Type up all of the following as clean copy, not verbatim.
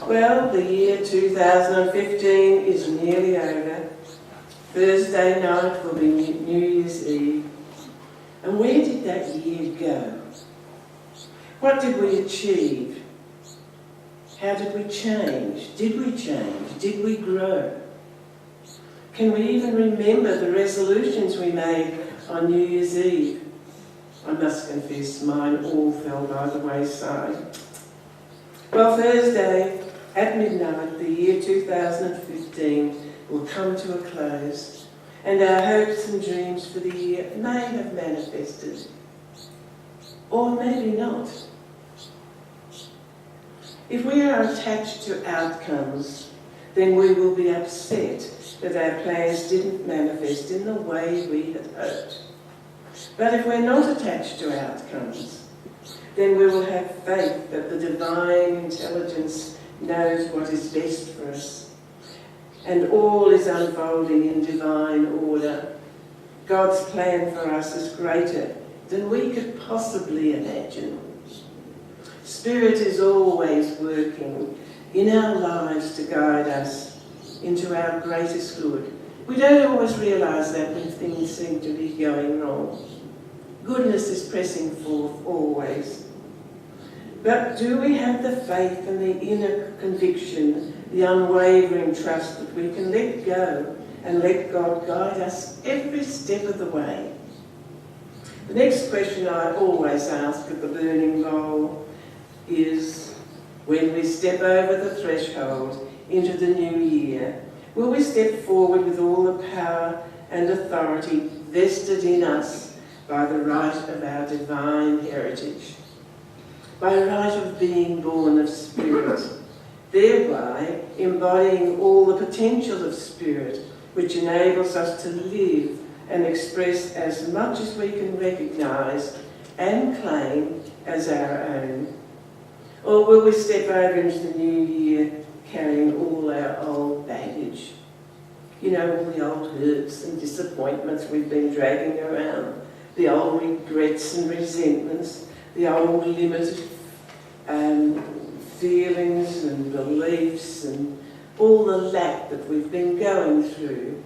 Well, the year 2015 is nearly over. Thursday night will be New Year's Eve. And where did that year go? What did we achieve? How did we change? Did we change? Did we grow? Can we even remember the resolutions we made on New Year's Eve? I must confess, mine all fell by the wayside. Well, Thursday at midnight, the year 2015 will come to a close, and our hopes and dreams for the year may have manifested, or maybe not. If we are attached to outcomes, then we will be upset that our plans didn't manifest in the way we had hoped. But if we're not attached to outcomes, then we will have faith that the divine intelligence knows what is best for us, and all is unfolding in divine order. God's plan for us is greater than we could possibly imagine. Spirit is always working in our lives to guide us into our greatest good. We don't always realise that when things seem to be going wrong. Goodness is pressing forth always. But do we have the faith and the inner conviction, the unwavering trust that we can let go and let God guide us every step of the way? The next question I always ask at the burning bowl is, when we step over the threshold into the new year, will we step forward with all the power and authority vested in us by the right of our divine heritage, by right of being born of Spirit, thereby embodying all the potential of Spirit, which enables us to live and express as much as we can recognise and claim as our own? Or will we step over into the new year carrying all our old baggage? You know, all the old hurts and disappointments we've been dragging around, the old regrets and resentments, the old limited feelings and beliefs and all the lack that we've been going through.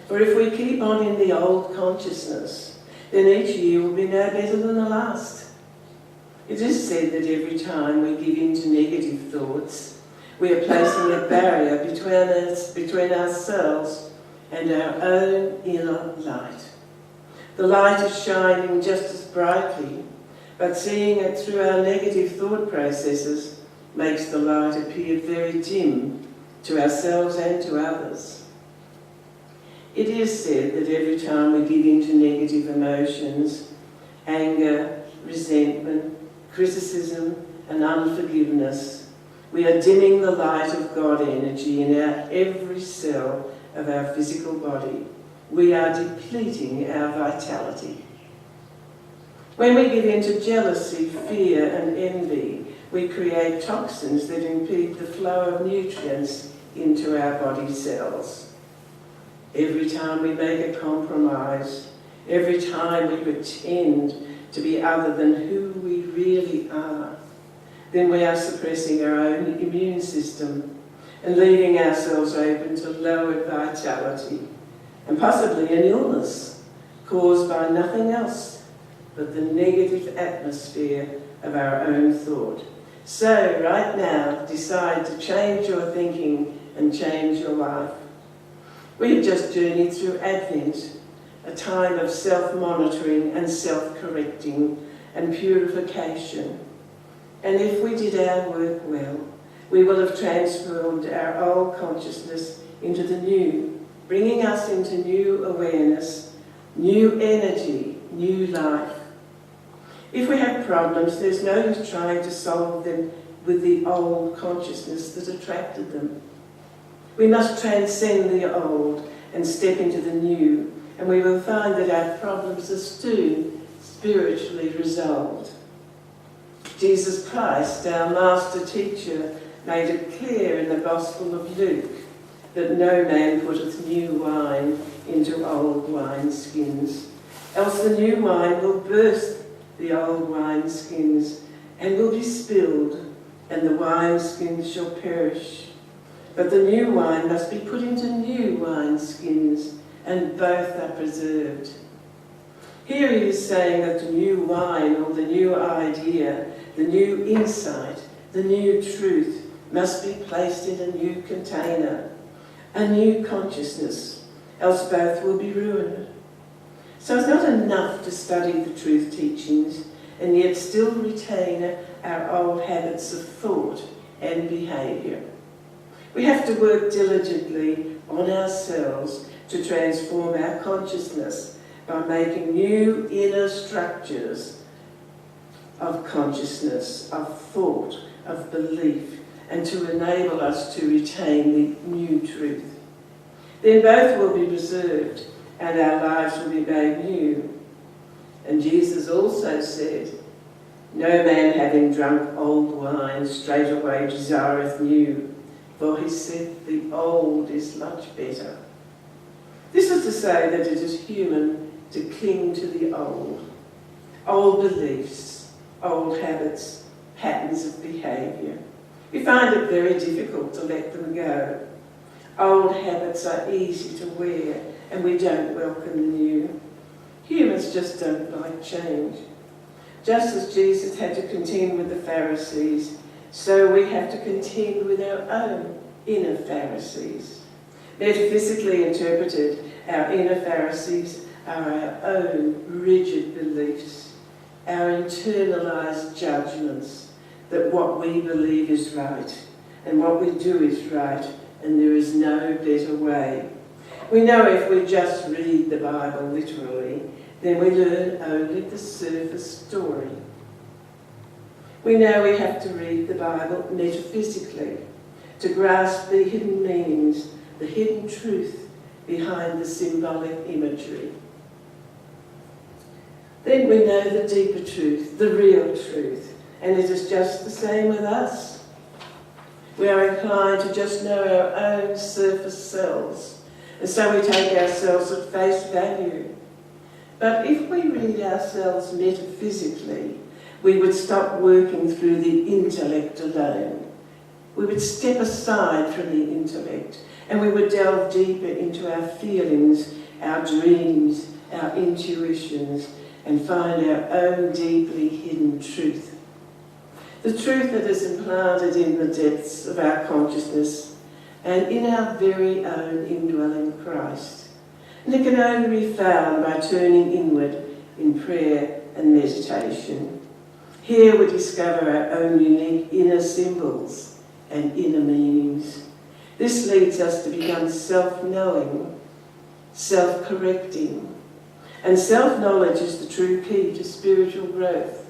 For if we keep on in the old consciousness, then each year will be no better than the last. It is said that every time we give in to negative thoughts, we are placing a barrier between ourselves and our own inner light. The light is shining just as brightly, but seeing it through our negative thought processes makes the light appear very dim to ourselves and to others. It is said that every time we give in to negative emotions, anger, resentment, criticism and unforgiveness, we are dimming the light of God energy in every cell of our physical body. We are depleting our vitality. When we give in to jealousy, fear and envy, we create toxins that impede the flow of nutrients into our body cells. Every time we make a compromise, every time we pretend to be other than who we really are, then we are suppressing our own immune system and leaving ourselves open to lowered vitality and possibly an illness caused by nothing else but the negative atmosphere of our own thought. So right now, decide to change your thinking and change your life. We have just journeyed through Advent, a time of self-monitoring and self-correcting and purification. And if we did our work well, we will have transformed our old consciousness into the new, bringing us into new awareness, new energy, new life. If we have problems, there's no use trying to solve them with the old consciousness that attracted them. We must transcend the old and step into the new, and we will find that our problems are soon spiritually resolved. Jesus Christ, our master teacher, made it clear in the Gospel of Luke that no man putteth new wine into old wineskins, else the new wine will burst the old wineskins and will be spilled, and the wineskins shall perish. But the new wine must be put into new wineskins, and both are preserved. Here he is saying that the new wine, or the new idea, the new insight, the new truth, must be placed in a new container, a new consciousness, else both will be ruined. So it's not enough to study the truth teachings and yet still retain our old habits of thought and behaviour. We have to work diligently on ourselves to transform our consciousness by making new inner structures of consciousness, of thought, of belief, and to enable us to retain the new truth. Then both will be preserved and our lives will be made new. And Jesus also said, "No man having drunk old wine straightway desireth new, for he said, the old is much better." This is to say that it is human to cling to the old beliefs, old habits, patterns of behaviour. We find it very difficult to let them go. Old habits are easy to wear, and we don't welcome the new. Humans just don't like change. Just as Jesus had to contend with the Pharisees, so we have to contend with our own inner Pharisees. Metaphysically interpreted, our inner Pharisees are our own rigid beliefs, our internalised judgments that what we believe is right and what we do is right and there is no better way. We know if we just read the Bible literally, then we learn only the surface story. We know we have to read the Bible metaphysically to grasp the hidden meanings, the hidden truth behind the symbolic imagery. Then we know the deeper truth, the real truth, and it is just the same with us. We are inclined to just know our own surface selves, and so we take ourselves at face value. But if we read ourselves metaphysically, we would stop working through the intellect alone. We would step aside from the intellect, and we would delve deeper into our feelings, our dreams, our intuitions, and find our own deeply hidden truth. The truth that is implanted in the depths of our consciousness and in our very own indwelling Christ. And it can only be found by turning inward in prayer and meditation. Here we discover our own unique inner symbols and inner meanings. This leads us to become self-knowing, self-correcting, and self-knowledge is the true key to spiritual growth.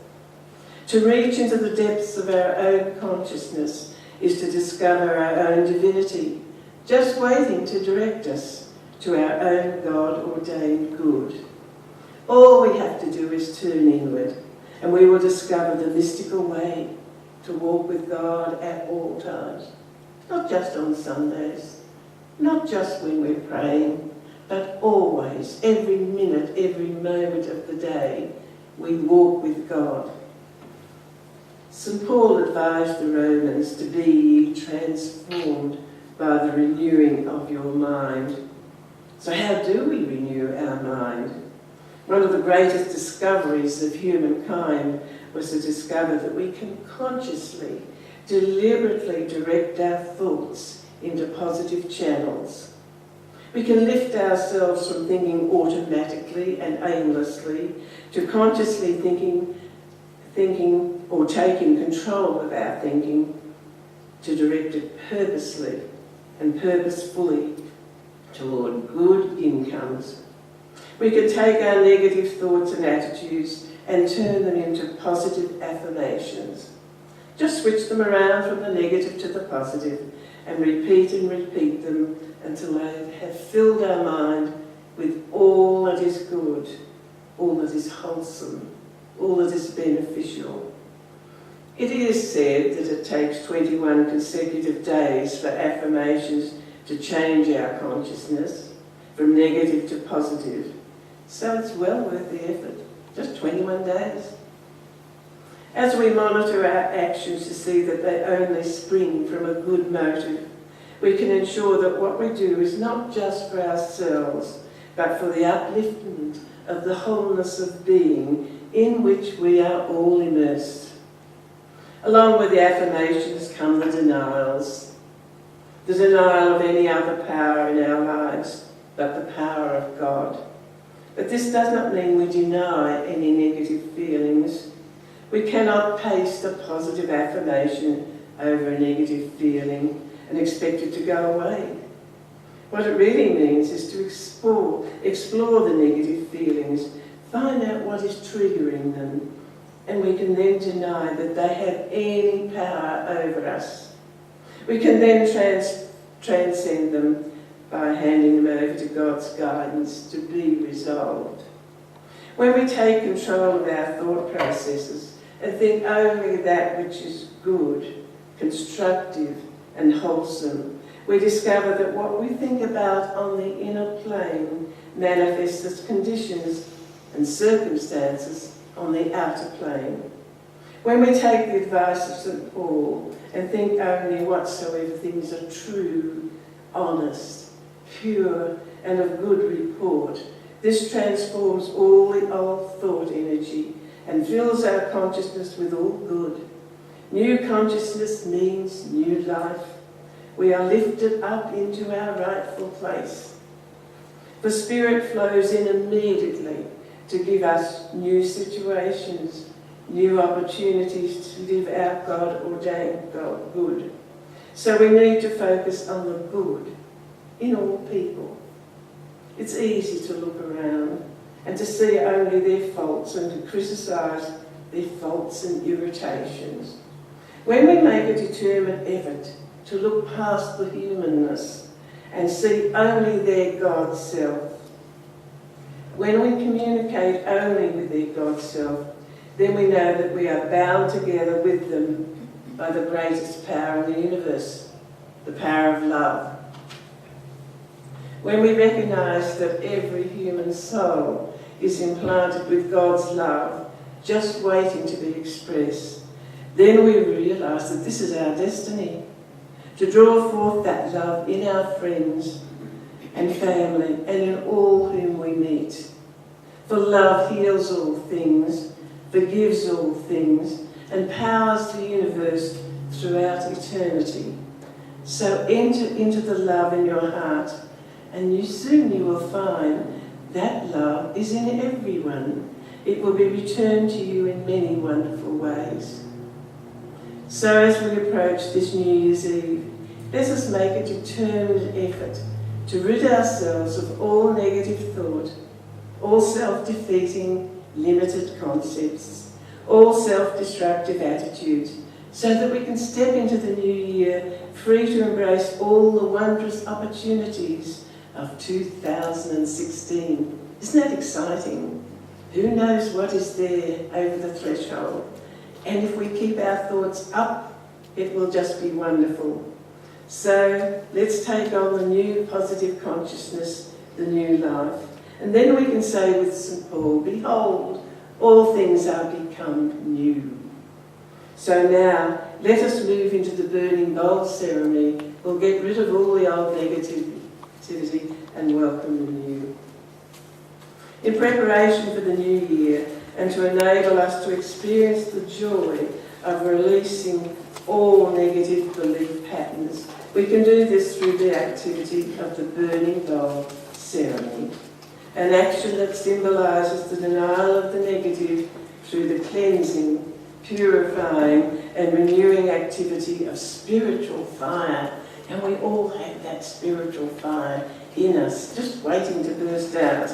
To reach into the depths of our own consciousness is to discover our own divinity, just waiting to direct us to our own God-ordained good. All we have to do is turn inward, and we will discover the mystical way to walk with God at all times. Not just on Sundays, not just when we're praying, but always, every minute, every moment of the day, we walk with God. St. Paul advised the Romans to be ye transformed by the renewing of your mind. So how do we renew our mind? One of the greatest discoveries of humankind was to discover that we can consciously, deliberately direct our thoughts into positive channels. We can lift ourselves from thinking automatically and aimlessly to consciously thinking or taking control of our thinking, to direct it purposely and purposefully toward good incomes. We can take our negative thoughts and attitudes and turn them into positive affirmations. Just switch them around from the negative to the positive and repeat them until they have filled our mind with all that is good, all that is wholesome, all that is beneficial. It is said that it takes 21 consecutive days for affirmations to change our consciousness from negative to positive. So it's well worth the effort. Just 21 days. As we monitor our actions to see that they only spring from a good motive, we can ensure that what we do is not just for ourselves, but for the upliftment of the wholeness of being in which we are all immersed. Along with the affirmations come the denials. The denial of any other power in our lives but the power of God. But this does not mean we deny any negative feelings. We cannot paste a positive affirmation over a negative feeling and expect it to go away. What it really means is to explore the negative feelings, find out what is triggering them, and we can then deny that they have any power over us. We can then transcend them by handing them over to God's guidance to be resolved. When we take control of our thought processes and think only that which is good, constructive, and wholesome, we discover that what we think about on the inner plane manifests as conditions and circumstances on the outer plane. When we take the advice of St. Paul and think only whatsoever things are true, honest, pure, and of good report, this transforms all the old thought energy and fills our consciousness with all good. New consciousness means new life. We are lifted up into our rightful place. The Spirit flows in immediately to give us new situations, new opportunities to live out God-ordained good. So we need to focus on the good in all people. It's easy to look around and to see only their faults and to criticise their faults and irritations. When we make a determined effort to look past the humanness and see only their God self, when we communicate only with their God self, then we know that we are bound together with them by the greatest power in the universe, the power of love. When we recognise that every human soul is implanted with God's love, just waiting to be expressed, then we realise that this is our destiny, to draw forth that love in our friends and family and in all whom we meet. For love heals all things, forgives all things, and powers the universe throughout eternity. So enter into the love in your heart, and soon you will find that love is in everyone. It will be returned to you in many wonderful ways. So as we approach this New Year's Eve, let us make a determined effort to rid ourselves of all negative thought, all self-defeating, limited concepts, all self-destructive attitudes, so that we can step into the new year free to embrace all the wondrous opportunities of 2016. Isn't that exciting? Who knows what is there over the threshold? And if we keep our thoughts up, it will just be wonderful. So let's take on the new positive consciousness, the new life. And then we can say with St. Paul, behold, all things are become new. So now, let us move into the burning bowl ceremony. We'll get rid of all the old negativity and welcome the new. In preparation for the new year, and to enable us to experience the joy of releasing all negative belief patterns, we can do this through the activity of the burning bowl ceremony, an action that symbolises the denial of the negative through the cleansing, purifying and renewing activity of spiritual fire. And we all have that spiritual fire in us, just waiting to burst out.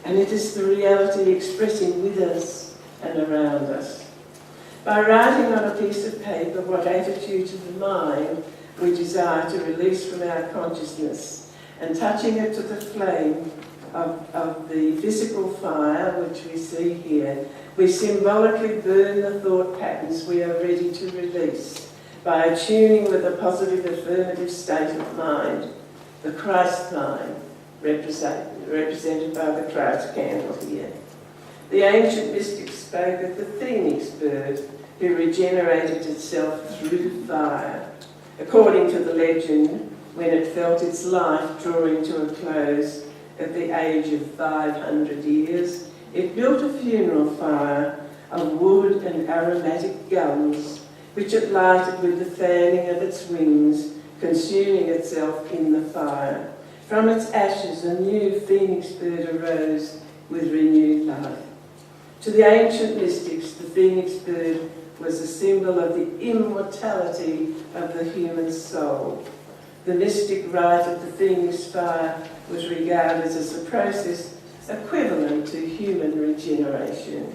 And it is the reality expressing with us and around us. By writing on a piece of paper what attitudes of the mind we desire to release from our consciousness, and touching it to the flame of the physical fire, which we see here, we symbolically burn the thought patterns we are ready to release by attuning with a positive affirmative state of mind, the Christ mind, represented by the Christ candle here. The ancient mystics spoke of the phoenix bird who regenerated itself through fire. According to the legend, when it felt its life drawing to a close at the age of 500 years, it built a funeral fire of wood and aromatic gums, which it lighted with the fanning of its wings, consuming itself in the fire. From its ashes a new phoenix bird arose with renewed life. To the ancient mystics, the phoenix bird was a symbol of the immortality of the human soul. The mystic rite of the phoenix fire was regarded as a process equivalent to human regeneration.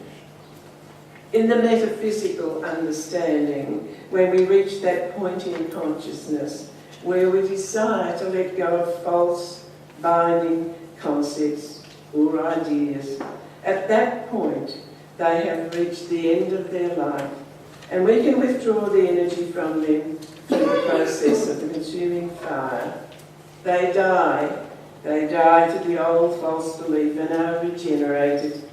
In the metaphysical understanding, when we reach that point in consciousness where we desire to let go of false, binding concepts or ideas, at that point they have reached the end of their life, and we can withdraw the energy from them through the process of the consuming fire. They die to the old false belief and are regenerated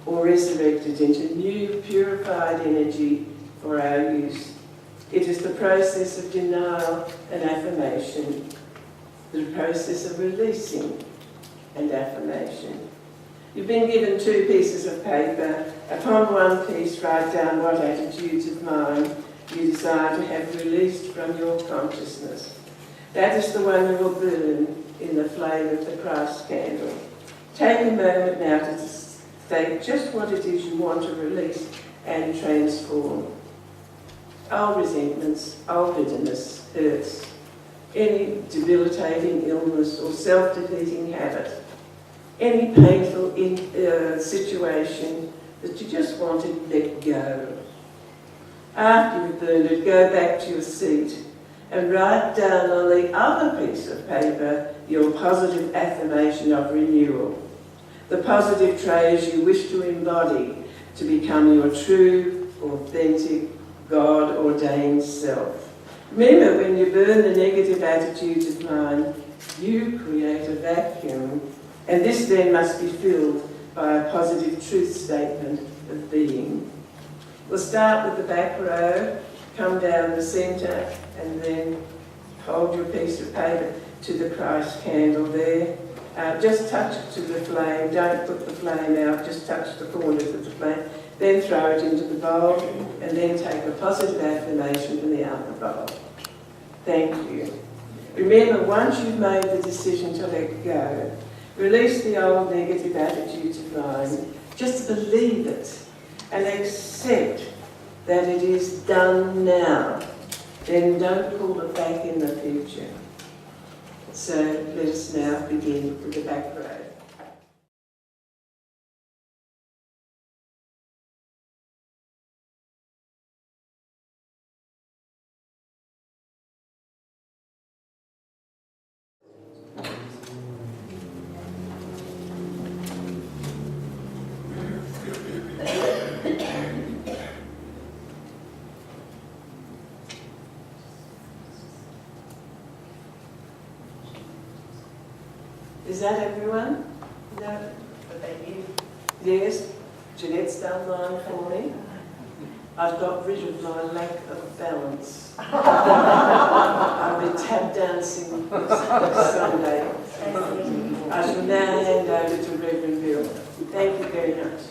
or resurrected into new purified energy for our use. It is the process of denial and affirmation, the process of releasing and affirmation. You've been given 2 pieces of paper. Upon one piece, write down what attitudes of mind you desire to have released from your consciousness. That is the one that will burn in the flame of the Christ candle. Take a moment now to state just what it is you want to release and transform. Old resentments, old bitterness, hurts, any debilitating illness or self-defeating habit, any painful situation that you just want to let go. After you've burned it, go back to your seat and write down on the other piece of paper your positive affirmation of renewal, the positive traits you wish to embody to become your true, authentic, God-ordained self. Remember, when you burn the negative attitudes of mind, you create a vacuum, and this then must be filled by a positive truth statement of being. We'll start with the back row, come down the centre, and then hold your piece of paper to the Christ candle there. Just touch it to the flame, don't put the flame out, just touch the corners of the flame. Then throw it into the bowl, and then take a positive affirmation from the other bowl. Thank you. Remember, once you've made the decision to let go, release the old negative attitudes of mind. Just believe it and accept that it is done now. Then don't pull it back in the future. So let us now begin with the back row. Is that everyone? No? But thank you. Yes, Jeanette's done mine for me. I've got rid of my lack of balance. I'll be tap dancing this Sunday. I shall now hand over to Reverend Bill. Thank you very much.